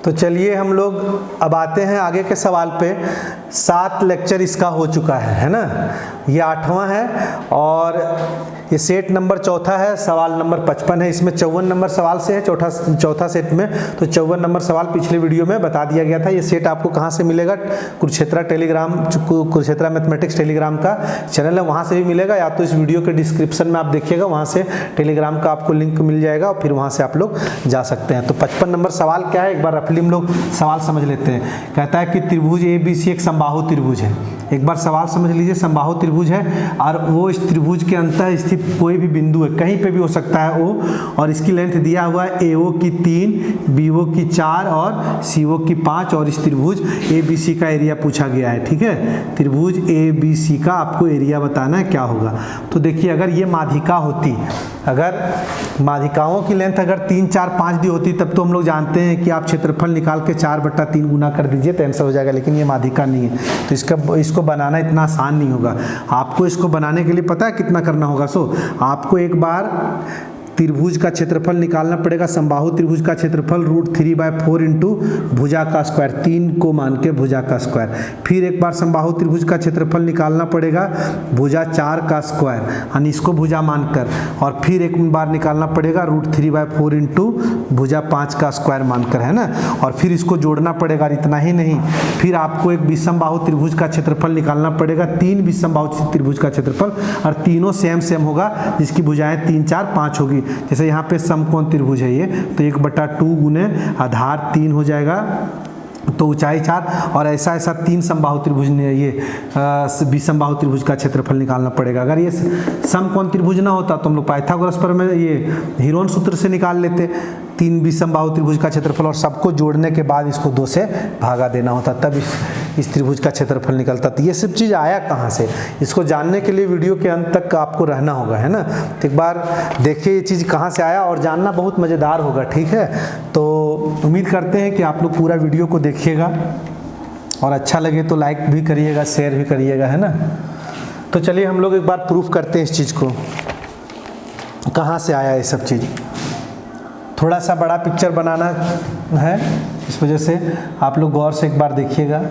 तो चलिए हम लोग अब आते हैं आगे के सवाल पे। 7 लेक्चर इसका हो चुका है ना, ये 8वां है और ये सेट नंबर 4 है, सवाल नंबर 55 है। इसमें 54 नंबर सवाल से है चौथा सेट में, तो 54 नंबर सवाल पिछले वीडियो में बता दिया गया था। ये सेट आपको कहाँ से मिलेगा? कुरुक्षेत्रा मैथमेटिक्स टेलीग्राम का चैनल है, वहाँ से भी मिलेगा, या तो इस वीडियो के डिस्क्रिप्शन में आप देखिएगा, वहाँ से टेलीग्राम का आपको लिंक मिल जाएगा और फिर वहाँ से आप लोग जा सकते हैं। तो 55 नंबर सवाल क्या है, एक बार रफली हम लोग सवाल समझ लेते हैं। कहता है कि त्रिभुज ABC एक समबाहु त्रिभुज है। एक बार सवाल समझ लीजिए, समबाहु त्रिभुज है और वो इस त्रिभुज के अंतः स्थित कोई भी बिंदु है, कहीं पे भी हो सकता है O, और इसकी लेंथ दिया हुआ है AO की 3, BO की 4 और CO की 5, और इस त्रिभुज ABC का एरिया पूछा गया है। ठीक है, त्रिभुज ABC का आपको एरिया बताना है क्या होगा। तो देखिए, अगर ये माध्यिका होती, अगर माध्यिकाओं की लेंथ अगर 3, 4, 5 दी होती, तब तो हम लोग जानते हैं कि आप क्षेत्रफल निकाल के 4/3 गुना कर दीजिए तो आंसर हो जाएगा, लेकिन ये माध्यिका नहीं है, तो इसको बनाना इतना आसान नहीं होगा। आपको इसको बनाने के लिए पता है कितना करना होगा? आपको एक बार त्रिभुज का क्षेत्रफल निकालना पड़ेगा, समबाहु त्रिभुज का क्षेत्रफल √3/4 इंटू भुजा का स्क्वायर, 3 को मान के भुजा का स्क्वायर। फिर एक बार समबाहु त्रिभुज का क्षेत्रफल निकालना पड़ेगा भुजा 4 का स्क्वायर, यानी इसको भुजा मानकर, और फिर एक बार निकालना पड़ेगा √3/4 इंटू भुजा 5 का स्क्वायर मानकर, है ना, और फिर इसको जोड़ना पड़ेगा। इतना ही नहीं, फिर आपको एक विषमबाहु त्रिभुज का क्षेत्रफल निकालना पड़ेगा, 3 विषमबाहु त्रिभुज का क्षेत्रफल, और तीनों सेम होगा, जिसकी भुजाएं 3, 4, 5 होगी। जैसे यहाँ पे समकोण त्रिभुज है ये, तो 1/2 गुने आधार 3 हो जाएगा, तो ऊंचाई 4, और ऐसा 3 समबाहु त्रिभुज ने ये विषमबाहु त्रिभुज का क्षेत्रफल निकालना पड़ेगा। अगर ये समकोण त्रिभुज ना होता तो हम लोग पाइथागोरस पर में ये हीरोन सूत्र से निकाल लेते 3 विषमबाहु त्रिभुज का क्षेत्रफल, और सबको जोड़ने के बाद इसको 2 से भागा देना होता, तब इस त्रिभुज का क्षेत्रफल निकलता। तो ये सब चीज़ आया कहाँ से, इसको जानने के लिए वीडियो के अंत तक आपको रहना होगा, है ना। तो एक बार देखिए ये चीज़ कहाँ से आया, और जानना बहुत मज़ेदार होगा। ठीक है, तो उम्मीद करते हैं कि आप लोग पूरा वीडियो को देखिएगा, और अच्छा लगे तो लाइक भी करिएगा, शेयर भी करिएगा, है ना। तो चलिए हम लोग एक बार प्रूफ करते हैं इस चीज़ को, कहाँ से आया ये सब चीज़। थोड़ा सा बड़ा पिक्चर बनाना है, इस वजह से आप लोग गौर से एक बार देखिएगा।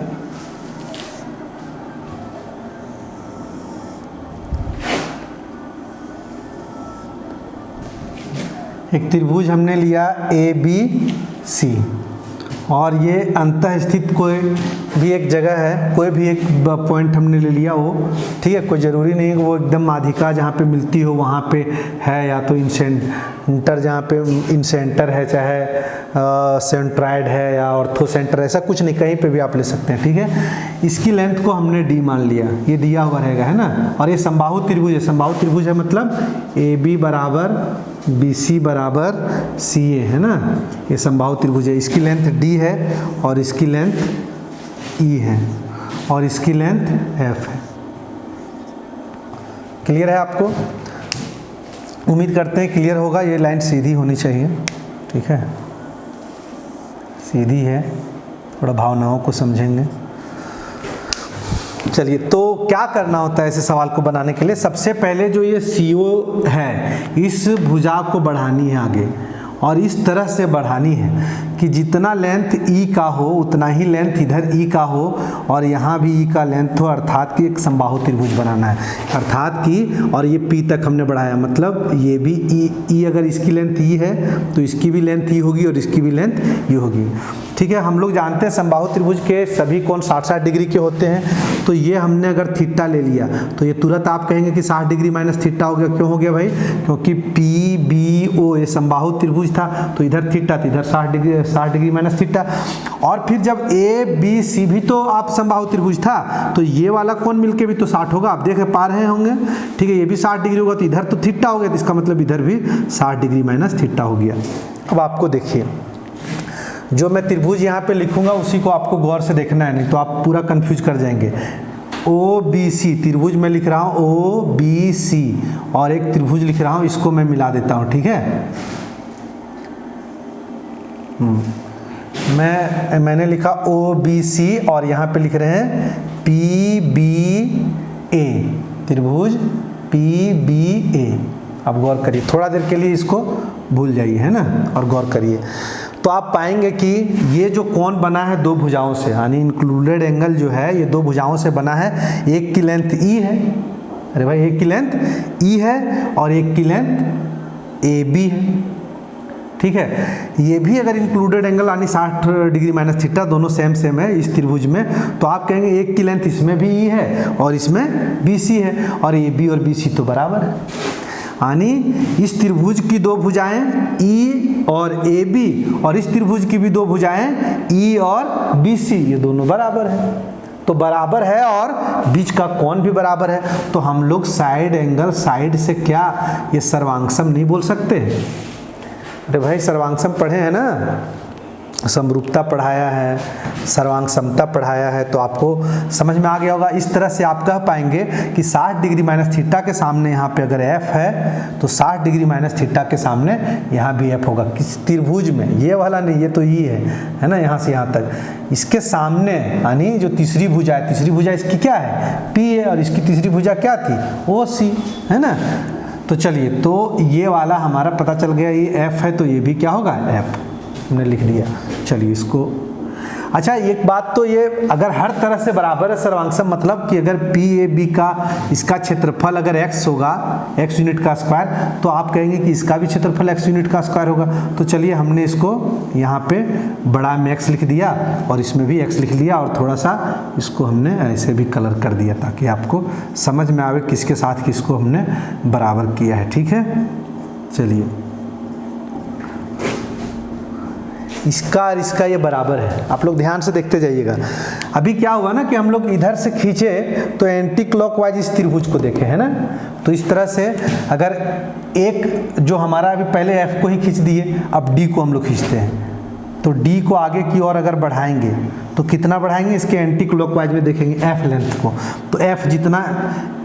एक त्रिभुज हमने लिया ABC, और ये अंतः स्थित कोई भी एक जगह है, कोई भी एक पॉइंट हमने ले लिया वो, ठीक है, कोई ज़रूरी नहीं कि वो एकदम माध्यिका जहाँ पे मिलती हो वहाँ पे है, या तो इंसेंटर जहाँ पे इंसेंटर है, चाहे सेंट्राइड है या ऑर्थो सेंटर, ऐसा कुछ नहीं, कहीं पे भी आप ले सकते हैं। ठीक है, इसकी लेंथ को हमने D मान लिया, ये दिया हुआ रहेगा, है ना, और ये समबाहु त्रिभुज है। समबाहु त्रिभुज है मतलब AB बराबर BC बराबर CA, है ना, ये समबाहु त्रिभुज है। इसकी लेंथ D है और इसकी लेंथ E है और इसकी लेंथ F है। क्लियर है आपको? उम्मीद करते हैं क्लियर होगा। ये लाइन सीधी होनी चाहिए, ठीक है, सीधी है, थोड़ा भावनाओं को समझेंगे। चलिए, तो क्या करना होता है ऐसे सवाल को बनाने के लिए? सबसे पहले जो ये CO है, इस भुजा को बढ़ानी है आगे, और इस तरह से बढ़ानी है कि जितना लेंथ E का हो उतना ही लेंथ इधर E का हो, और यहाँ भी E का लेंथ हो, अर्थात कि एक समबाहु त्रिभुज बनाना है, अर्थात कि, और ये P तक हमने बढ़ाया, मतलब ये भी E अगर इसकी लेंथ E है तो इसकी भी लेंथ E होगी और इसकी भी लेंथ E होगी। ठीक है, हम लोग जानते हैं समबाहु त्रिभुज के सभी कोण 60-60 डिग्री के होते हैं, तो ये हमने अगर थीटा ले लिया तो ये तुरंत आप कहेंगे कि 60 डिग्री माइनस थीटा हो गया। क्यों हो गया भाई? क्योंकि PBO ये समबाहु त्रिभुज था, तो इधर थीटा, तो इधर 60 डिग्री माइनस थीटा। और फिर जब ABC भी तो आप समबाहु त्रिभुज था, तो ये वाला कोण मिलके भी तो 60 होगा, आप देख पा रहे होंगे। ठीक है, ये भी 60 डिग्री होगा, तो इधर तो थीटा हो गया, तो इसका मतलब इधर भी 60 डिग्री माइनस थीटा हो गया। अब आपको देखिए, जो मैं त्रिभुज यहाँ पे लिखूंगा उसी को आपको गौर से देखना है, नहीं तो आप पूरा कंफ्यूज कर जाएंगे। OBC त्रिभुज में लिख रहा हूँ OBC, और एक त्रिभुज लिख रहा हूँ, इसको मैं मिला देता हूँ। ठीक है, मैंने लिखा OBC और यहाँ पे लिख रहे हैं PBA, त्रिभुज PBA। अब गौर करिए, थोड़ा देर के लिए इसको भूल जाइए, है ना, और गौर करिए। तो आप पाएंगे कि ये जो कोण बना है दो भुजाओं से, यानी इंक्लूडेड एंगल जो है ये दो भुजाओं से बना है। एक की लेंथ ई है, अरे भाई एक की लेंथ ई है और एक की लेंथ ए बी है, ठीक है। ये भी अगर इंक्लूडेड एंगल यानी 60 डिग्री माइनस थीटा दोनों सेम है इस त्रिभुज में, तो आप कहेंगे एक की लेंथ इसमें भी ई है और इसमें बी सी है, और ए बी और बी सी तो बराबर है। यानी इस त्रिभुज की दो भुजाएं ई और ए बी और इस त्रिभुज की भी दो भुजाएं ई और बी सी, ये दोनों बराबर है। तो बराबर है और बीच का कोण भी बराबर है, तो हम लोग साइड एंगल, साइड से क्या ये सर्वांगसम नहीं बोल सकते? अरे भाई सर्वांगसम पढ़े हैं ना, समरूपता पढ़ाया है, सर्वांग समता पढ़ाया है, तो आपको समझ में आ गया होगा। इस तरह से आप कह पाएंगे कि 60 डिग्री माइनस थीटा के सामने यहाँ पे अगर एफ है तो 60 डिग्री माइनस थीटा के सामने यहाँ भी एफ होगा। किस त्रिभुज में? ये वाला नहीं, ये तो ई है ना, यहाँ से यहाँ तक। इसके सामने यानी जो तीसरी भुजा है, तीसरी भुजा इसकी क्या है? पी है, और इसकी तीसरी भुजा क्या थी? ओ सी, है ना। तो चलिए, तो ये वाला हमारा पता चल गया, ये एफ है तो ये भी क्या होगा? एफ हमने लिख दिया। चलिए इसको, अच्छा एक बात तो ये, अगर हर तरह से बराबर है सर्वांगसम, मतलब कि अगर पी ए बी का इसका क्षेत्रफल अगर x होगा, x यूनिट का स्क्वायर, तो आप कहेंगे कि इसका भी क्षेत्रफल x यूनिट का स्क्वायर होगा। तो चलिए हमने इसको यहाँ पे बड़ा में x लिख दिया और इसमें भी x लिख लिया, और थोड़ा सा इसको हमने ऐसे भी कलर कर दिया ताकि आपको समझ में आवे किसके साथ किसको हमने बराबर किया है, ठीक है। चलिए इसका और इसका ये बराबर है, आप लोग ध्यान से देखते जाइएगा। अभी क्या हुआ ना कि हम लोग इधर से खींचे तो एंटी क्लॉकवाइज इस त्रिभुज को देखे, है ना। तो इस तरह से अगर एक जो हमारा अभी पहले एफ को ही खींच दिए, अब डी को हम लोग खींचते हैं, तो डी को आगे की ओर अगर बढ़ाएंगे तो कितना बढ़ाएंगे? इसके एंटी क्लॉकवाइज में देखेंगे एफ लेंथ को, तो एफ जितना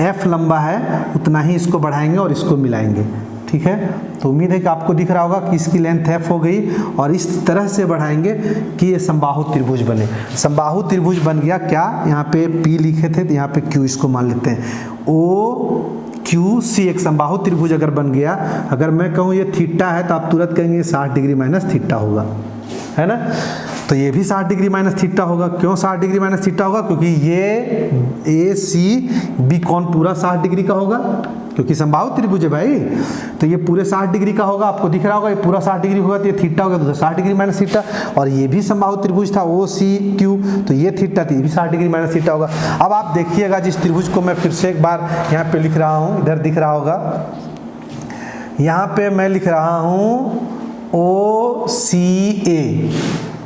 एफ लंबा है उतना ही इसको बढ़ाएंगे और इसको मिलाएंगे, ठीक है। तो उम्मीद है कि आपको दिख रहा होगा कि इसकी लेंथ एफ हो गई, और इस तरह से बढ़ाएंगे कि ये समबाहु त्रिभुज बने। समबाहु त्रिभुज बन गया क्या? यहाँ पे P लिखे थे तो यहाँ पे Q इसको मान लेते हैं। O Q C एक समबाहु त्रिभुज अगर बन गया, अगर मैं कहूँ ये थीटा है तो आप तुरंत कहेंगे 60 डिग्री माइनस थीटा होगा, है ना। तो ये भी 60 डिग्री माइनस थीटा होगा। क्यों 60 डिग्री माइनस थीटा होगा? क्योंकि ये ए सी बी कोण पूरा 60 डिग्री का होगा, क्योंकि समबाहु त्रिभुज है भाई, तो ये पूरे 60 डिग्री का होगा। आपको दिख रहा होगा ये पूरा 60 डिग्री होगा, तो ये थीटा होगा, तो 60 डिग्री माइनस थीटा। और ये भी समबाहु त्रिभुज था ओ सी क्यू, तो ये थीटा थी, ये भी 60 डिग्री माइनस थीटा होगा। अब आप देखिएगा जिस त्रिभुज को मैं फिर से एक बार यहाँ पे लिख रहा हूँ, इधर दिख रहा होगा, यहाँ पे मैं लिख रहा हूँ ओ सी ए,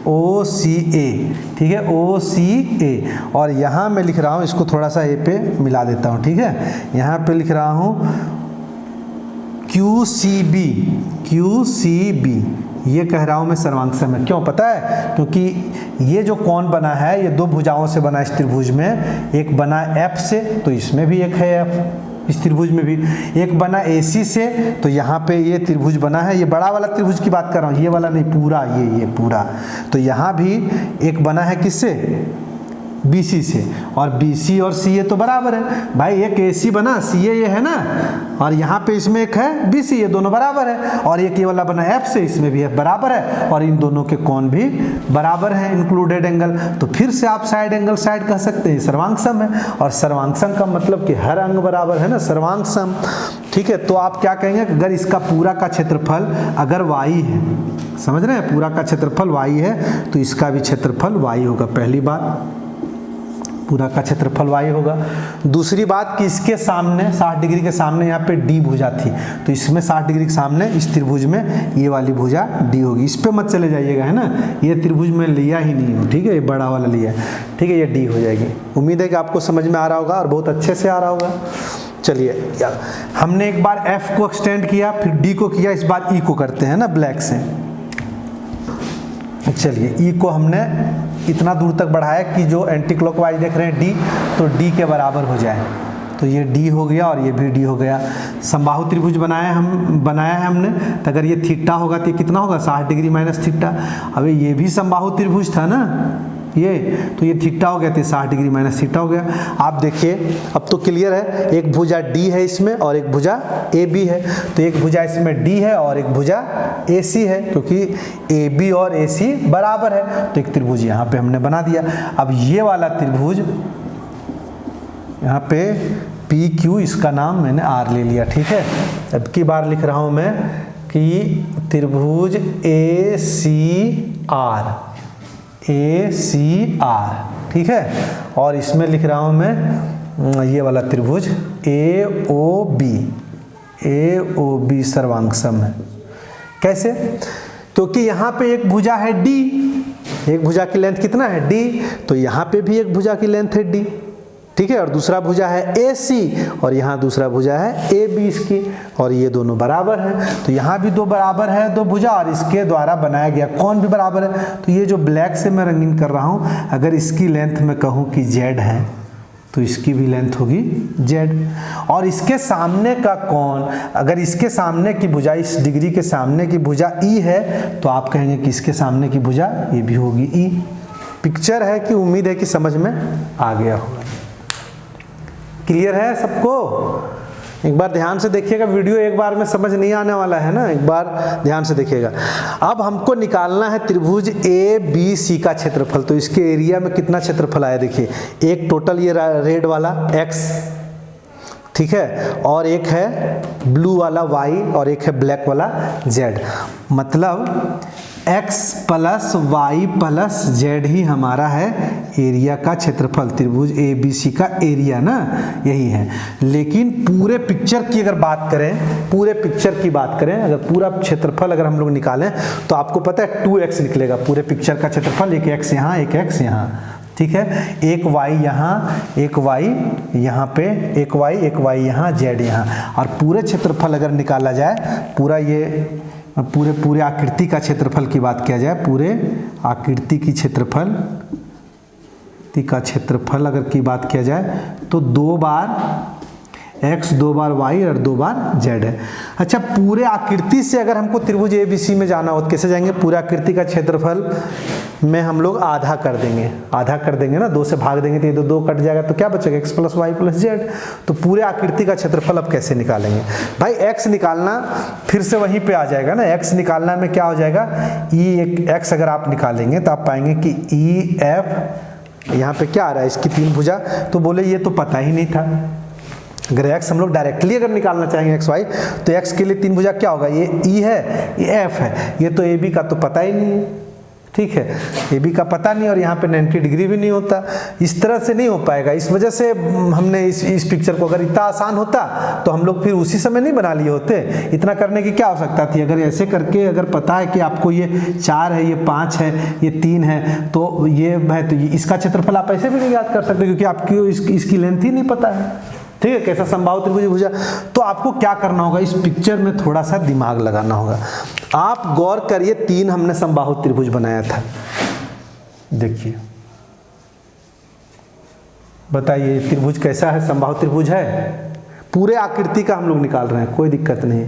ओ सी ए, ठीक है, ओ सी ए। और यहाँ मैं लिख रहा हूँ, इसको थोड़ा सा ए पे मिला देता हूँ, ठीक है। यहाँ पे लिख रहा हूँ Q C B, Q C B, ये कह रहा हूँ मैं सर्वांगसम है। क्यों पता है? क्योंकि ये जो कोण बना है ये दो भुजाओं से बना, इस त्रिभुज में एक बना एफ से, तो इसमें भी एक है एफ, इस त्रिभुज में भी एक बना AC से, तो यहाँ पे ये त्रिभुज बना है, ये बड़ा वाला त्रिभुज की बात कर रहा हूँ, ये वाला नहीं, पूरा ये पूरा। तो यहाँ भी एक बना है किससे? BC से, और BC और CA तो बराबर है भाई, एक AC बना CA ये है ना, और यहाँ पे इसमें एक है BC, ये दोनों बराबर है। और एक ये वाला बना F से, इसमें भी F बराबर है, और इन दोनों के कोण भी बराबर है, इंक्लूडेड एंगल। तो फिर से आप साइड एंगल साइड कह सकते हैं, सर्वांगसम है। और सर्वांगसम का मतलब कि हर अंग बराबर है ना, सर्वांगसम, ठीक है। तो आप क्या कहेंगे? अगर इसका पूरा का क्षेत्रफल अगर y है, समझ रहे हैं, पूरा का क्षेत्रफल y है, तो इसका भी क्षेत्रफल y होगा। पहली बात, पूरा का क्षेत्रफल y होगा। दूसरी बात कि इसके सामने 60 डिग्री के सामने यहाँ पे D भुजा थी, तो इसमें 60 डिग्री के सामने इस त्रिभुज में ये वाली भुजा D होगी। इस पे मत चले जाइएगा, है ना, ये त्रिभुज में लिया ही नहीं हो, ठीक है, ये बड़ा वाला लिया है, ठीक है, ये D हो जाएगी। उम्मीद है कि आपको समझ में आ रहा होगा और बहुत अच्छे से आ रहा होगा। चलिए हमने एक बार F को एक्सटेंड किया, फिर D को किया, इस बार E को करते हैं ना ब्लैक से। चलिए E को हमने इतना दूर तक बढ़ाया कि जो एंटी क्लॉकवाइज देख रहे हैं D, तो D के बराबर हो जाए, तो ये D हो गया और ये भी D हो गया। समबाहु त्रिभुज बनाया है हमने, तो अगर ये थीटा होगा तो ये कितना होगा? 60 डिग्री माइनस थीटा। अब ये भी समबाहु त्रिभुज था ना, ये, तो ये थीटा हो गया, तो 60 डिग्री माइनस थीटा हो गया। आप देखिए अब तो क्लियर है, एक भुजा डी है इसमें और एक भुजा ए बी है, तो एक भुजा इसमें डी है और एक भुजा ए सी है, क्योंकि ए बी और ए सी बराबर है, तो एक त्रिभुज यहाँ पे हमने बना दिया। अब ये वाला त्रिभुज यहाँ पे पी क्यू, इसका नाम मैंने आर ले लिया, ठीक है। अब की बार लिख रहा हूँ मैं कि त्रिभुज ए सी आर, ए सी आर, ठीक है। और इसमें लिख रहा हूँ मैं ये वाला त्रिभुज ए ओ बी, ए ओ बी सर्वांगसम है। कैसे? क्योंकि यहाँ पे एक भुजा है डी, एक भुजा की लेंथ कितना है डी, तो यहाँ पे भी एक भुजा की लेंथ है डी, ठीक है। और दूसरा भुजा है ए सी और यहाँ दूसरा भुजा है ए बी इसकी, और ये दोनों बराबर हैं, तो यहाँ भी दो बराबर है, दो भुजा, और इसके द्वारा बनाया गया कौन भी बराबर है। तो ये जो ब्लैक से मैं रंगीन कर रहा हूँ, अगर इसकी लेंथ मैं कहूँ कि जेड है तो इसकी भी लेंथ होगी जेड। और इसके सामने का कोण, अगर इसके सामने की भुजा, इस डिग्री के सामने की भुजा ई है, तो आप कहेंगे कि इसके सामने की भुजा ये भी होगी ई। पिक्चर है कि उम्मीद है कि समझ में आ गया होगा। क्लियर है सबको? एक बार ध्यान से देखिएगा, वीडियो एक बार में समझ नहीं आने वाला है ना, एक बार ध्यान से देखिएगा। अब हमको निकालना है त्रिभुज ए बी सी का क्षेत्रफल। तो इसके एरिया में कितना क्षेत्रफल आया देखिए, एक टोटल ये रेड वाला x, ठीक है, और एक है ब्लू वाला y, और एक है ब्लैक वाला z। मतलब x plus Y plus Z ही हमारा है एरिया का क्षेत्रफल, त्रिभुज ए बी सी का एरिया ना, यही है। लेकिन पूरे पिक्चर की अगर बात करें, पूरे पिक्चर की बात करें, अगर पूरा क्षेत्रफल अगर हम लोग निकालें तो आपको पता है 2x निकलेगा पूरे पिक्चर का क्षेत्रफल। एक x यहाँ, एक x यहाँ, ठीक है। एक y यहाँ, एक y यहाँ पे, एक y यहाँ, z यहाँ। और पूरे क्षेत्रफल अगर निकाला जाए, पूरा ये पूरे आकृति का क्षेत्रफल की बात किया जाए, पूरे आकृति की क्षेत्रफल अगर की बात किया जाए, तो 2 बार x, 2 बार y और 2 बार z है। अच्छा, पूरे आकृति से अगर हमको त्रिभुज ए बी सी में जाना हो तो कैसे जाएंगे? पूरे आकृति का क्षेत्रफल में हम लोग आधा कर देंगे, आधा कर देंगे ना, 2 से भाग देंगे तो ये 2 कट जाएगा, तो क्या बचेगा? x plus Y plus Z. तो पूरे आकृति का क्षेत्रफल अब कैसे निकालेंगे भाई? x निकालना फिर से वहीं पे आ जाएगा ना, x निकालना में क्या हो जाएगा, x अगर आप निकालेंगे तो आप पाएंगे कि ई एफ, यहाँ पे क्या आ रहा है, इसकी 3 भुजा। तो बोले ये तो पता ही नहीं था। अगर x हम लोग डायरेक्टली अगर निकालना चाहेंगे x y, तो x के लिए 3 भुजा क्या होगा, ये e है, ये f है, ये तो ab का तो पता ही नहीं है, ठीक है, ab का पता नहीं, और यहाँ पे 90 डिग्री भी नहीं होता। इस तरह से नहीं हो पाएगा। इस वजह से हमने इस पिक्चर को, अगर इतना आसान होता तो हम लोग फिर उसी समय नहीं बना लिए होते। इतना करने की क्या आवश्यकता थी? अगर ऐसे करके अगर पता है कि आपको ये 4 है, ये 5 है, ये 3 है, तो ये है, तो इसका क्षेत्रफल आप ऐसे भी नहीं याद कर सकते, क्योंकि आपको इसकी लेंथ ही नहीं पता है, ठीक है। कैसा समबाहु त्रिभुज भुजा? तो आपको क्या करना होगा, इस पिक्चर में थोड़ा सा दिमाग लगाना होगा। आप गौर करिए, 3 हमने समबाहु त्रिभुज बनाया था, देखिए, बताइए त्रिभुज कैसा है? समबाहु त्रिभुज है, पूरे आकृति का हम लोग निकाल रहे हैं, कोई दिक्कत नहीं।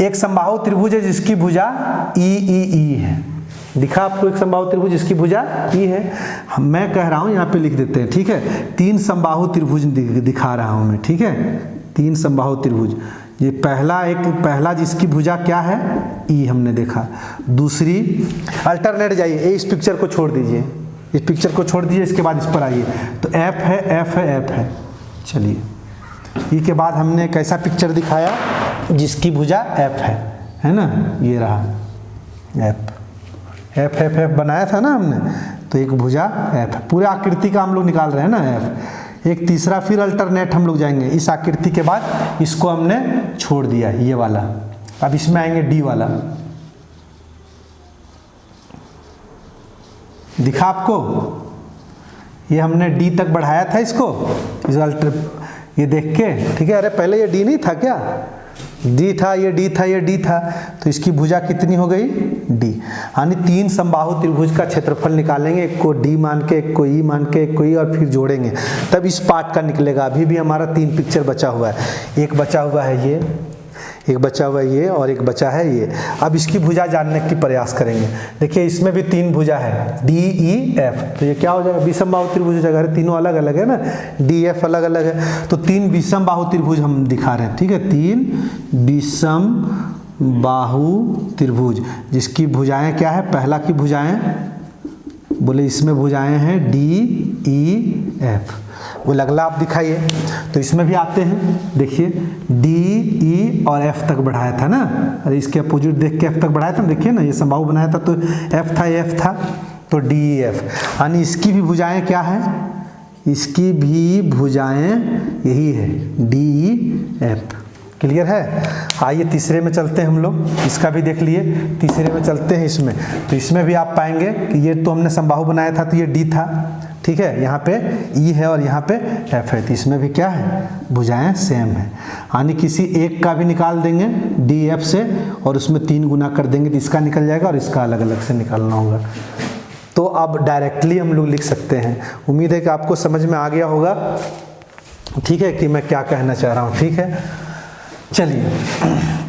एक समबाहु त्रिभुज है जिसकी भुजा ई है, दिखा आपको एक समबाहु त्रिभुज जिसकी भुजा ई है। मैं कह रहा हूं, यहाँ पे लिख देते हैं, ठीक है। 3 समबाहु त्रिभुज दिखा रहा हूं मैं, ठीक है, 3 समबाहु त्रिभुज। ये पहला जिसकी भुजा क्या है, ई हमने देखा। दूसरी अल्टरनेट जाइए, इस पिक्चर को छोड़ दीजिए, इस पिक्चर को छोड़ दीजिए, इसके बाद इस पर आइए, तो एफ है, एफ है, एफ है। चलिए, ई के बाद हमने कैसा पिक्चर दिखाया, जिसकी भुजा एफ है ना, ये रहा एफ, एफ एफ एफ बनाया था ना हमने, तो एक भुजा एफ है। पूरे आकृति का हम लोग निकाल रहे हैं ना एफ। एक तीसरा फिर अल्टरनेट हम लोग जाएंगे, इस आकृति के बाद इसको हमने छोड़ दिया, ये वाला। अब इसमें आएंगे डी वाला, दिखा आपको, ये हमने डी तक बढ़ाया था इसको, ये देख के, ठीक है। अरे पहले ये डी नहीं था क्या, डी था, ये डी था, ये डी था, तो इसकी भुजा कितनी हो गई, डी। यानी 3 समबाहु त्रिभुज का क्षेत्रफल निकालेंगे, एक को डी मान के, एक को ई मान के, एक को ई, और फिर जोड़ेंगे, तब इस पार्ट का निकलेगा। अभी भी हमारा 3 पिक्चर बचा हुआ है। एक बचा हुआ है ये, एक बचा हुआ ये और एक बचा है ये। अब इसकी भुजा जानने की प्रयास करेंगे। देखिए इसमें भी 3 भुजा है डी ई एफ, तो ये क्या हो जाएगा, विषम बाहु त्रिभुज हो जाएगा। तीनों अलग अलग है ना, डी एफ अलग अलग है, तो 3 विषम बाहु त्रिभुज हम दिखा रहे हैं, ठीक है। 3 विषम बाहु त्रिभुज जिसकी भुजाएं क्या है, पहला की भुजाएं बोले इसमें भुजाएं हैं डी ई एफ, वो अगला आप दिखाइए। तो इसमें भी आते हैं, देखिए डी ई और एफ तक बढ़ाया था ना, अरे इसके अपोजिट देख के एफ तक बढ़ाया था, देखिए ना ये समबाहु बनाया था तो एफ था, एफ था तो डी ई एफ, यानी इसकी भी भुजाएं क्या है, इसकी भी भुजाएं यही है डी ई एफ। क्लियर है। आइए तीसरे में चलते हैं हम लोग, इसका भी देख लिए। तीसरे में चलते हैं इसमें, तो इसमें भी आप पाएंगे कि ये तो हमने समबाहु बनाया था तो ये डी था, ठीक है, यहाँ पे ई है और यहाँ पे एफ है, तो इसमें भी क्या है, भुजाएं सेम है। यानी किसी एक का भी निकाल देंगे डी एफ से और उसमें 3 गुना कर देंगे तो इसका निकल जाएगा और इसका अलग अलग से निकालना होगा। तो अब डायरेक्टली हम लोग लिख सकते हैं। उम्मीद है कि आपको समझ में आ गया होगा, ठीक है, कि मैं क्या कहना चाह रहा हूँ। ठीक है, चलिए,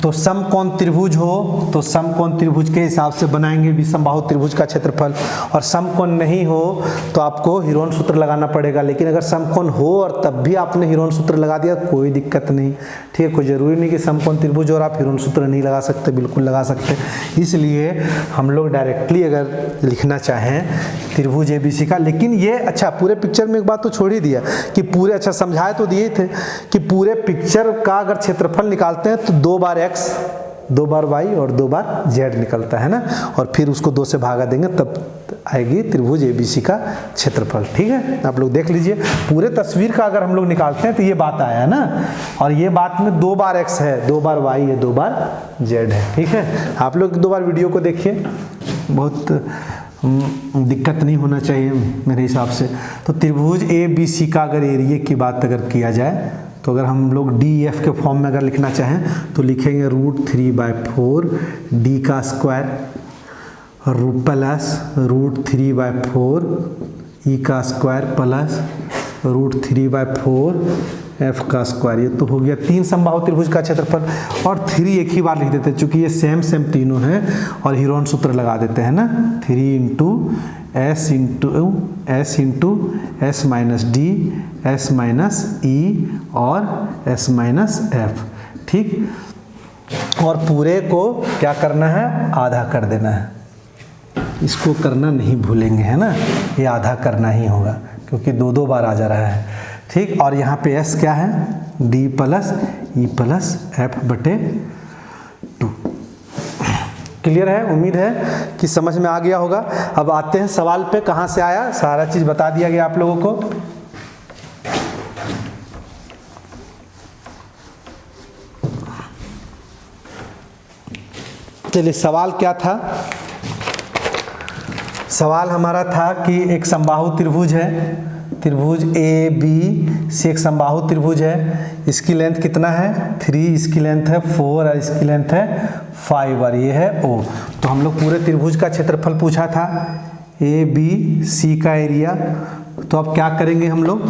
तो समकोण त्रिभुज हो तो समकोण त्रिभुज के हिसाब से बनाएंगे विषम बाहु त्रिभुज का क्षेत्रफल, और समकोण नहीं हो तो आपको हीरोन सूत्र लगाना पड़ेगा। लेकिन अगर समकोण हो और तब भी आपने हीरोन सूत्र लगा दिया कोई दिक्कत नहीं, ठीक है, कोई ज़रूरी नहीं कि समकोण त्रिभुज और आप हीरोन सूत्र नहीं लगा सकते, बिल्कुल लगा सकते। इसलिए हम लोग डायरेक्टली अगर लिखना चाहें त्रिभुज ABC का, लेकिन ये अच्छा पूरे पिक्चर में एक बात तो छोड़ ही दिया कि पूरे, अच्छा समझाए तो दिए थे कि पूरे पिक्चर का अगर क्षेत्रफल निकालते हैं तो 2 बार x 2 बार y और 2 बार z निकलता है ना, और फिर उसको 2 से भागा देंगे तब आएगी त्रिभुज ABC का क्षेत्रफल। ठीक है, आप लोग देख लीजिए पूरे तस्वीर का अगर हम लोग निकालते हैं तो ये बात आया है ना, और ये बात में 2 बार x है, 2 बार y है, 2 बार z है। ठीक है, आप लोग 2 बार वीडियो को देखिए, बहुत दिक्कत नहीं होना चाहिए मेरे हिसाब से। तो त्रिभुज ABC का अगर एरिया की बात अगर किया जाए तो अगर हम लोग DF के फॉर्म में अगर लिखना चाहें तो लिखेंगे √3/4 D का स्क्वायर प्लस √3/4 E का स्क्वायर प्लस √3/4 F का स्क्वायर। ये तो हो गया 3 समबाहु त्रिभुज का क्षेत्रफल, और 3 एक ही बार लिख देते हैं चूंकि ये सेम तीनों हैं, और हीरोन सूत्र लगा देते हैं ना, 3 × S minus D S minus E और S माइनस F। ठीक, और पूरे को क्या करना है, आधा कर देना है, इसको करना नहीं भूलेंगे, है ना, ये आधा करना ही होगा क्योंकि 2 बार आ जा रहा है। ठीक, और यहाँ पे S क्या है, D plus E plus F/2। Clear है, उम्मीद है कि समझ में आ गया होगा। अब आते हैं सवाल पे, कहाँ से आया, सारा चीज़ बता दिया गया आप लोगों को। चलिए, सवाल क्या था, सवाल हमारा था कि एक समबाहु त्रिभुज है, त्रिभुज AB से एक समबाहु त्रिभुज है, इसकी लेंथ कितना है 3, इसकी लेंथ है 4 और इसकी लेंथ है 5 और ये है O। तो हम लोग पूरे त्रिभुज का क्षेत्रफल पूछा था, ABC का एरिया। तो अब क्या करेंगे हम लोग,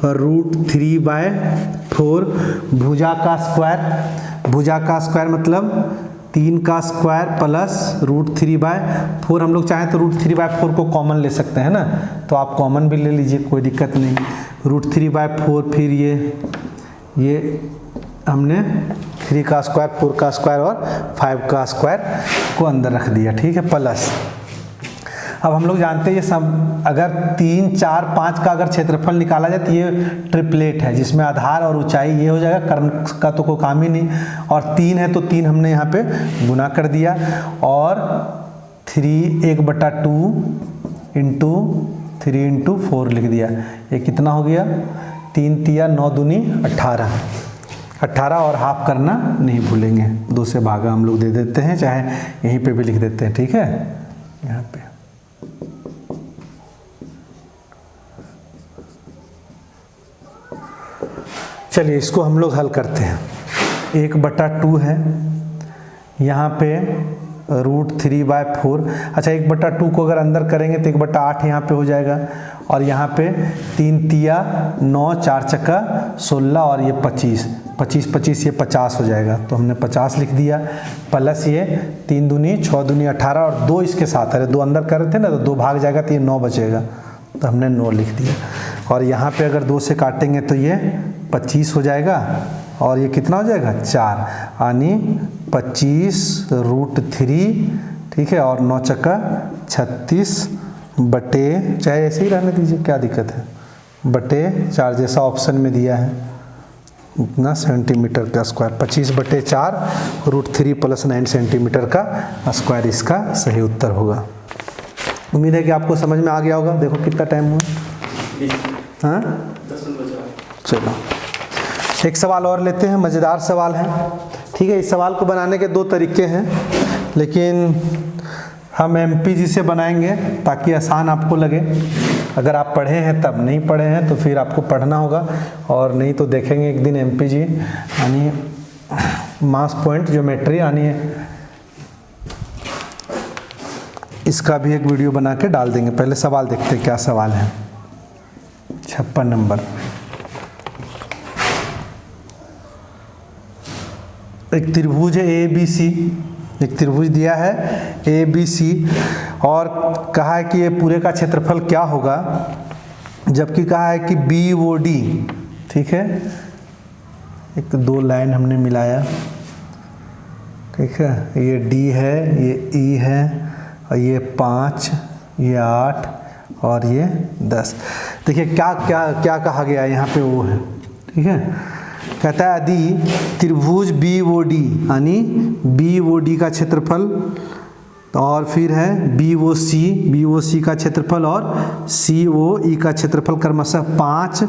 √3/4 भुजा का स्क्वायर मतलब 3 का स्क्वायर प्लस √3/4। हम लोग चाहें तो √3/4 को कॉमन ले सकते हैं ना, तो आप कॉमन भी ले लीजिए, कोई दिक्कत नहीं। √3/4, फिर ये हमने 3 का स्क्वायर, 4 का स्क्वायर और 5 का स्क्वायर को अंदर रख दिया। ठीक है, प्लस अब हम लोग जानते हैं ये सब, अगर 3, 4, 5 का अगर क्षेत्रफल निकाला जाए तो ये ट्रिपलेट है जिसमें आधार और ऊंचाई ये हो जाएगा, कर्ण का तो कोई काम ही नहीं, और 3 है तो 3 हमने यहाँ पे गुना कर दिया, और 1/2 × 3 × 4 लिख दिया। ये कितना हो गया, 3 × 9 दूनी 18 और हाफ करना नहीं भूलेंगे, 2 से भागा हम लोग दे देते हैं, चाहे यहीं पे भी लिख देते हैं। ठीक है, यहाँ पे चलिए इसको हम लोग हल करते हैं। 1/2 है, यहाँ पे √3/4, अच्छा 1/2 को अगर अंदर करेंगे तो 1/8 यहाँ पे हो जाएगा, और यहाँ पे 3 × 9 4 × 16 और ये 25, 25 25 ये 50 हो जाएगा, तो हमने 50 लिख दिया, प्लस ये 3 दूनी 6 दूनी 18 और 2 इसके साथ है, 2 अंदर कर रहे थे ना, तो 2 भाग जाएगा तो ये 9 बचेगा, तो हमने 9 लिख दिया। और यहाँ पे अगर 2 से काटेंगे तो ये 25 हो जाएगा, और ये कितना हो जाएगा 4, यानी 25√3, ठीक है, और 9 चक्का 36 बटे, चाहे ऐसे ही रहने दीजिए, क्या दिक्कत है, बटे 4 जैसा ऑप्शन में दिया है, इतना सेंटीमीटर का स्क्वायर, 25/4√3 + 9 सेंटीमीटर का स्क्वायर इसका सही उत्तर होगा। उम्मीद है कि आपको समझ में आ गया होगा। देखो कितना टाइम हुआ, हाँ, चलो एक सवाल और लेते हैं, मज़ेदार सवाल है, ठीक है। इस सवाल को बनाने के 2 तरीके हैं, लेकिन हम MPG से बनाएंगे ताकि आसान आपको लगे। अगर आप पढ़े हैं तब, नहीं पढ़े हैं तो फिर आपको पढ़ना होगा, और नहीं तो देखेंगे एक दिन MPG यानी मास पॉइंट ज्योमेट्री, यानी इसका भी एक वीडियो बना के डाल देंगे। पहले सवाल देखते हैं क्या सवाल है। 56 नंबर, एक त्रिभुज है ABC, एक त्रिभुज दिया है ABC, और कहा है कि ये पूरे का क्षेत्रफल क्या होगा, जबकि कहा है कि BOD, ठीक है, एक 2 लाइन हमने मिलाया, ठीक है, ये D है, ये E है, और ये 5, ये 8 और ये 10। देखिए क्या क्या क्या कहा गया है यहाँ पे, वो है, ठीक है, कहता है यदि त्रिभुज BOD यानी BOD का क्षेत्रफल, और फिर है BOC का क्षेत्रफल और COE का क्षेत्रफल क्रमशः 5,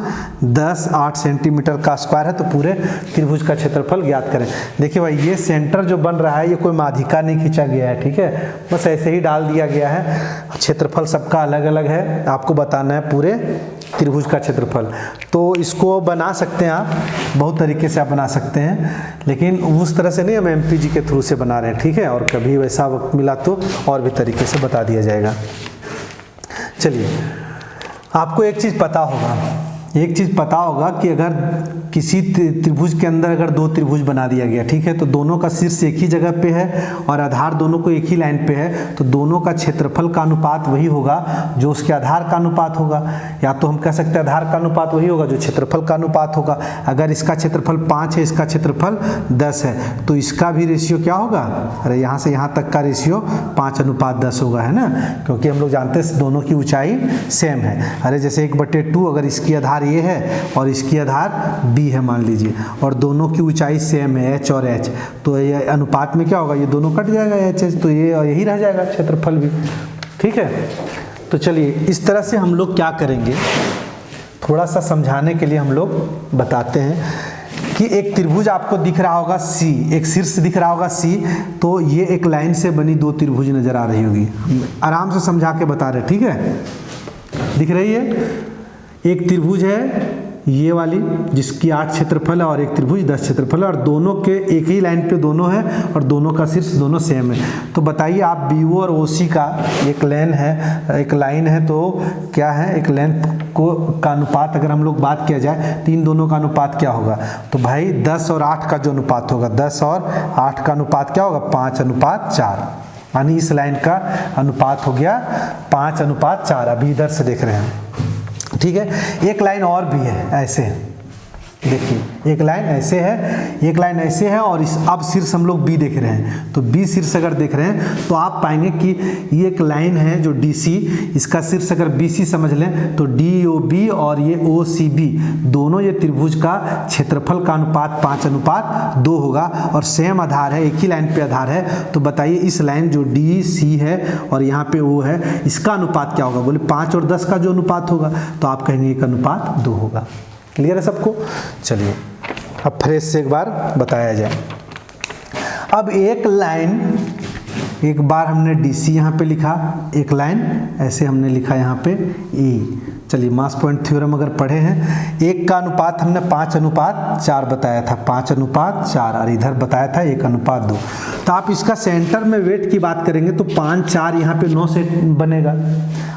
10, 8 सेंटीमीटर का स्क्वायर है, तो पूरे त्रिभुज का क्षेत्रफल ज्ञात करें। देखिए भाई, ये सेंटर जो बन रहा है ये कोई माध्यिका नहीं खींचा गया है, ठीक है, बस ऐसे ही डाल दिया गया है। क्षेत्रफल सबका अलग अलग है, आपको बताना है पूरे त्रिभुज का क्षेत्रफल। तो इसको बना सकते हैं आप, बहुत तरीके से आप बना सकते हैं, लेकिन उस तरह से नहीं, हम MPG के थ्रू से बना रहे हैं, ठीक है, और कभी वैसा वक्त मिला तो और भी तरीके से बता दिया जाएगा। चलिए, आपको एक चीज़ पता होगा कि अगर किसी त्रिभुज के अंदर अगर 2 त्रिभुज बना दिया गया, ठीक है, तो दोनों का शीर्ष एक ही जगह पे है और आधार दोनों को एक ही लाइन पे है, तो दोनों का क्षेत्रफल का अनुपात वही होगा जो उसके आधार का अनुपात होगा, या तो हम कह सकते हैं आधार का अनुपात वही होगा जो क्षेत्रफल का अनुपात होगा। अगर इसका क्षेत्रफल 5 है, इसका क्षेत्रफल 10 है, तो इसका भी रेशियो क्या होगा, अरे यहाँ से यहाँ तक का रेशियो 5:10 होगा, है ना, क्योंकि हम लोग जानते हैं दोनों की ऊंचाई सेम है। अरे जैसे 1/2 अगर इसकी आधार ये है और इसकी आधार B है मान लीजिए, और दोनों की ऊंचाई सेम है H और H, तो ये अनुपात में क्या होगा, ये दोनों कट जाएगा H, तो ये यही रह जाएगा क्षेत्रफल भी, ठीक है। तो चलिए, इस तरह से हम लोग क्या करेंगे, थोड़ा सा समझाने के लिए हम लोग बताते हैं कि एक त्रिभुज आपको दिख रहा होगा C, एक शीर्ष दिख रहा होगा C, तो ये एक लाइन से बनी 2 त्रिभुज नजर आ रही होगी, आराम से समझा के बता रहे, ठीक है, दिख रही है। एक त्रिभुज है ये वाली जिसकी 8 क्षेत्रफल है, और एक त्रिभुज 10 क्षेत्रफल है, और दोनों के एक ही लाइन पे दोनों है, और दोनों का शीर्ष दोनों सेम है। तो बताइए आप BO और OC का एक लाइन है, तो क्या है, एक लेंथ का अनुपात अगर हम लोग बात किया जाए तो इन दोनों का अनुपात क्या होगा, तो भाई 10 और 8 का जो अनुपात होगा, 10 और 8 का अनुपात क्या होगा, 5:4, यानी इस लाइन का अनुपात हो गया 5:4। अभी इधर से देख रहे हैं, ठीक है। एक लाइन और भी है ऐसे, देखिए एक लाइन ऐसे है, एक लाइन ऐसे है, और इस अब शीर्ष हम लोग B देख रहे हैं, तो B शीर्ष अगर देख रहे हैं तो आप पाएंगे कि ये एक लाइन है जो DC, इसका शीर्ष अगर BC समझ लें तो DOB और ये OCB दोनों ये त्रिभुज का क्षेत्रफल का अनुपात 5:2 होगा, और सेम आधार है, एक ही लाइन पे आधार है। तो बताइए इस लाइन जो DC है और यहाँ पे O है, इसका अनुपात क्या होगा, बोले 5 और 10 का जो अनुपात होगा, तो आप कहेंगे एक अनुपात 2 होगा। क्लियर है सबको। चलिए अब फ्रेश से एक बार बताया जाए। अब एक लाइन एक बार हमने DC यहाँ पे लिखा, एक लाइन ऐसे हमने लिखा यहाँ पे E। चलिए मास पॉइंट थ्योरम अगर पढ़े हैं, 1 का अनुपात हमने 5:4 बताया था, 5:4, और इधर बताया था 1:2। तो आप इसका सेंटर में वेट की बात करेंगे तो 5, 4 यहाँ पे 9 से बनेगा,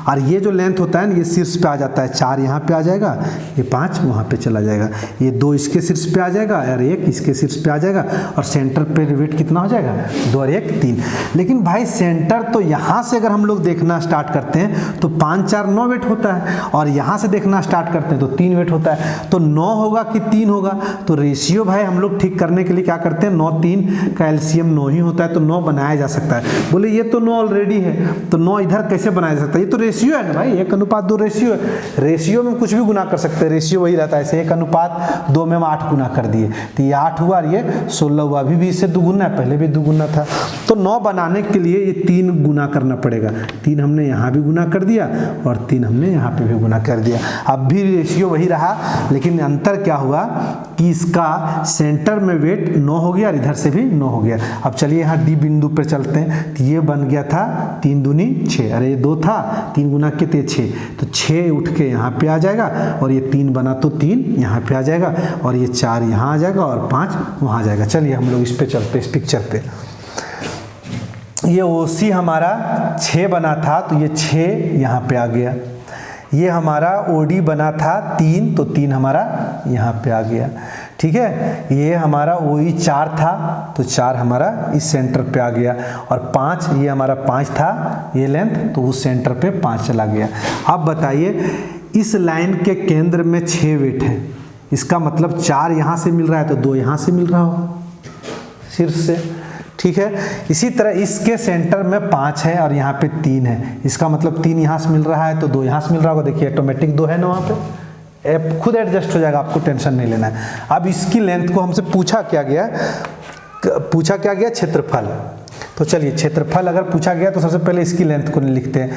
और ये जो लेंथ होता है ना, ये शीर्ष पे आ जाता है, 4 यहाँ पे आ जाएगा, ये 5 वहाँ पे चला जाएगा, ये 2 इसके शीर्ष पे आ जाएगा और 1 इसके शीर्ष पे आ जाएगा, और सेंटर पे वेट कितना हो जाएगा, 2 और 1 3। लेकिन भाई सेंटर तो यहाँ से अगर हम लोग देखना स्टार्ट करते हैं तो 5, 4, 9 वेट होता है, और यहाँ से देखना स्टार्ट करते हैं तो 3 वेट होता है। तो 9 होगा कि 3 होगा, तो रेशियो भाई हम लोग ठीक करने के लिए क्या करते हैं, 9 3 का एलसीएम 9 ही होता है, तो 9 बनाया जा सकता है। बोले ये तो 9 ऑलरेडी है, तो 9 इधर कैसे बनाया जा सकता है, ये तो रेशियो है ना भाई, 1:2 रेशियो है, रेशियो में कुछ भी गुना कर सकते हैं, रेशियो वही रहता है। ऐसे 1:2 में हम 8 गुना कर दिए तो ये 8 हुआ और ये 16 हुआ, अभी भी इससे दुगुना है, पहले भी दुगुना था। तो 9 बनाने के लिए ये 3 गुना करना पड़ेगा, 3 हमने यहाँ भी गुना कर दिया और 3 हमने यहाँ पे भी गुना कर दिया। अब भी रेशियो वही रहा, लेकिन अंतर क्या हुआ कि इसका सेंटर में वेट 9 हो गया और इधर से भी 9 हो गया। अब चलिए यहाँ डी बिंदु पर चलते हैं, तो ये बन गया था 3 दूनी 6, अरे ये 2 था, 3 गुना के 6, तो 6 उठ के यहाँ पे आ जाएगा, और ये 3 बना तो 3 यहाँ पे आ जाएगा, और ये 4 यहाँ आ जाएगा और 5 वहाँ आ जाएगा। चलिए हम लोग इस पे चलते हैं, इस पिक्चर पे। ये OC हमारा 6 बना था, तो ये 6 यहाँ पे आ गया। ये हमारा OD बना था 3, तो 3 हमारा यहाँ पे आ गया, ठीक है। ये हमारा OE 4 था, तो 4 हमारा इस सेंटर पे आ गया, और 5 ये हमारा 5 था ये लेंथ, तो उस सेंटर पे 5 चला गया। अब बताइए इस लाइन के केंद्र में 6 वेट है, इसका मतलब 4 यहाँ से मिल रहा है तो 2 यहाँ से मिल रहा होगा शीर्ष से, ठीक है। इसी तरह इसके सेंटर में 5 है और यहाँ पे 3 है, इसका मतलब 3 यहाँ से मिल रहा है तो 2 यहाँ से मिल रहा होगा। देखिए ऑटोमेटिक 2 है ना वहाँ पे, खुद एडजस्ट हो जाएगा, आपको टेंशन नहीं लेना है। अब इसकी लेंथ को हमसे पूछा क्या गया क्षेत्रफल। तो चलिए क्षेत्रफल अगर पूछा गया तो सबसे पहले इसकी लेंथ को लिखते हैं।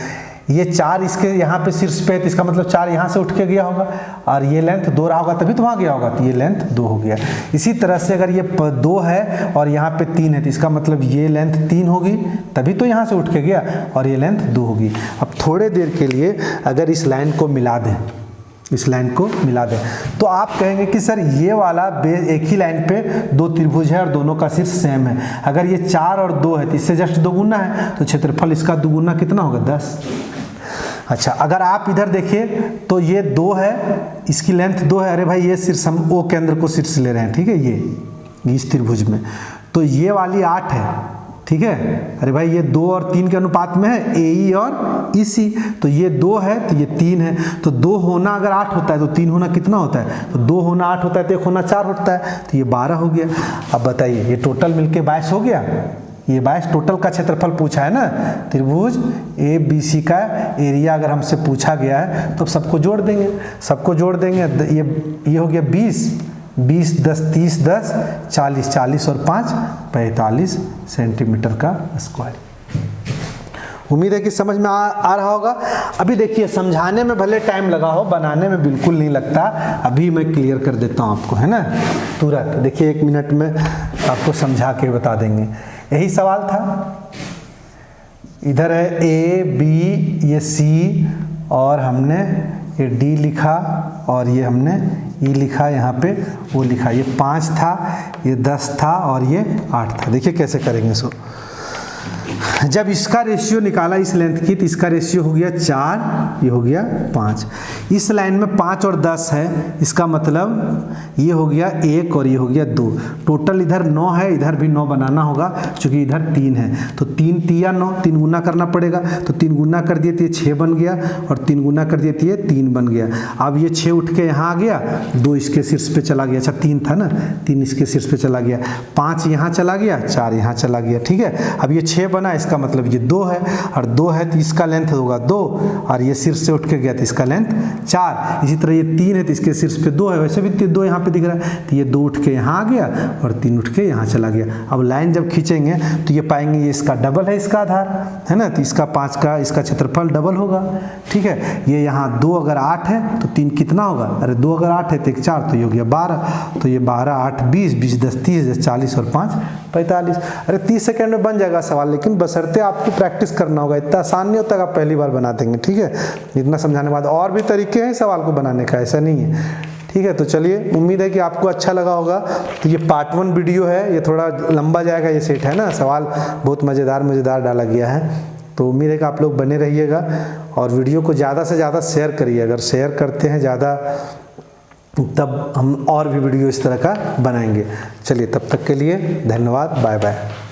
ये 4 इसके यहाँ पे शीर्ष पे है, तो इसका मतलब 4 यहाँ से उठ के गया होगा, और ये लेंथ 2 रहा होगा तभी तो वहाँ गया होगा, तो ये लेंथ 2 हो गया। इसी तरह से अगर ये 2 है और यहाँ पे 3 है, तो इसका मतलब ये लेंथ 3 होगी तभी तो यहाँ से उठ के गया, और ये लेंथ 2 होगी। अब थोड़े देर के लिए अगर इस लाइन को मिला दें, इस लाइन को मिला दें, तो आप कहेंगे कि सर ये वाला एक ही लाइन पे 2 त्रिभुज है और दोनों का शीर्ष सेम है। अगर ये 4 और 2 है तो इससे जस्ट 2 गुना है, तो क्षेत्रफल इसका 2 गुना कितना होगा, 10। अच्छा अगर आप इधर देखिए तो ये 2 है, इसकी लेंथ 2 है, अरे भाई ये शीर्ष हम O केंद्र को शीर्ष ले रहे हैं, ठीक है, ये इस त्रिभुज में, तो ये वाली 8 है, ठीक है। अरे भाई ये 2 और 3 के अनुपात में है, AE और EC, तो ये 2 है तो ये 3 है, तो 2 होना अगर 8 होता है तो 3 होना कितना होता है, तो 2 होना 8 होता है तो 1 होना 4 होता है, तो ये 12 हो गया। अब बताइए ये टोटल मिलके 22 हो गया, ये 22 टोटल का क्षेत्रफल पूछा है ना, त्रिभुज ABC का एरिया अगर हमसे पूछा गया है तो सबको जोड़ देंगे, ये हो गया 20, 10 30 10 40, 40 और 5 45 सेंटीमीटर का स्क्वायर। उम्मीद है कि समझ में आ रहा होगा। अभी देखिए समझाने में भले टाइम लगा हो, बनाने में बिल्कुल नहीं लगता। अभी मैं क्लियर कर देता हूँ आपको, है ना, तुरंत। देखिए 1 मिनट में आपको समझा के बता देंगे। यही सवाल था, इधर है A B ये C और हमने ये D लिखा और ये हमने E लिखा, यहाँ पे वो लिखा, ये 5 था, ये 10 था और ये 8 था। देखिए कैसे करेंगे इसको। जब इसका रेशियो निकाला इस लेंथ की तो इसका रेशियो हो गया 4, ये हो गया 5। इस लाइन में 5 और 10 है, इसका मतलब ये हो गया 1 और ये हो गया 2। टोटल इधर 9 है, इधर भी 9 बनाना होगा क्योंकि इधर 3 है। तो 3 तिया 9, 3 गुना करना पड़ेगा, तो 3 गुना कर दिए तो ये 6 बन गया और 3 गुना कर दिए तो ये 3 बन गया। अब ये 6 उठ के यहाँ आ गया, 2 इसके शीर्ष पे चला गया। अच्छा 3 था ना, 3 इसके शीर्ष पे चला गया, 5 यहाँ चला गया, 4 यहाँ चला गया, ठीक है। अब ये 6 बना, इसका मतलब ये 2 है और 2 है तो इसका लेंथ होगा 2 और ये शीर्ष से उठ के गया तो इसका लेंथ 4। इसी तरह ये 3 है तो इसके शीर्ष पे 2 है, वैसे भी 2 यहाँ पे दिख रहा है, तो ये 2 उठ के यहाँ आ गया और 3 उठ के यहाँ चला गया। अब लाइन जब खींचेंगे तो ये पाएंगे ये इसका डबल है, इसका आधार है ना, तो इसका 5 का इसका क्षेत्रफल डबल होगा, ठीक है। ये यहाँ 2 अगर 8 है तो 3 कितना होगा, अरे 2 अगर 8 है तो 1 4, तो ये हो गया 12, तो ये 12 8 20, 20 10 30, 40 और 5 45। अरे 30 सेकेंड में बन जाएगा सवाल, लेकिन लेकिन बशर्ते आपको प्रैक्टिस करना होगा, इतना आसान नहीं होता कि आप पहली बार बना देंगे, ठीक है। इतना समझाने के बाद और भी तरीके हैं सवाल को बनाने का, ऐसा नहीं है, ठीक है। तो चलिए, उम्मीद है कि आपको अच्छा लगा होगा। तो ये पार्ट 1 वीडियो है, ये थोड़ा लंबा जाएगा, ये सेट है ना, सवाल बहुत मज़ेदार डाला गया है। तो उम्मीद है कि आप लोग बने रहिएगा और वीडियो को ज़्यादा से ज़्यादा शेयर करिए। अगर शेयर करते हैं ज़्यादा तब हम और भी वीडियो इस तरह का बनाएंगे। चलिए, तब तक के लिए धन्यवाद, बाय बाय।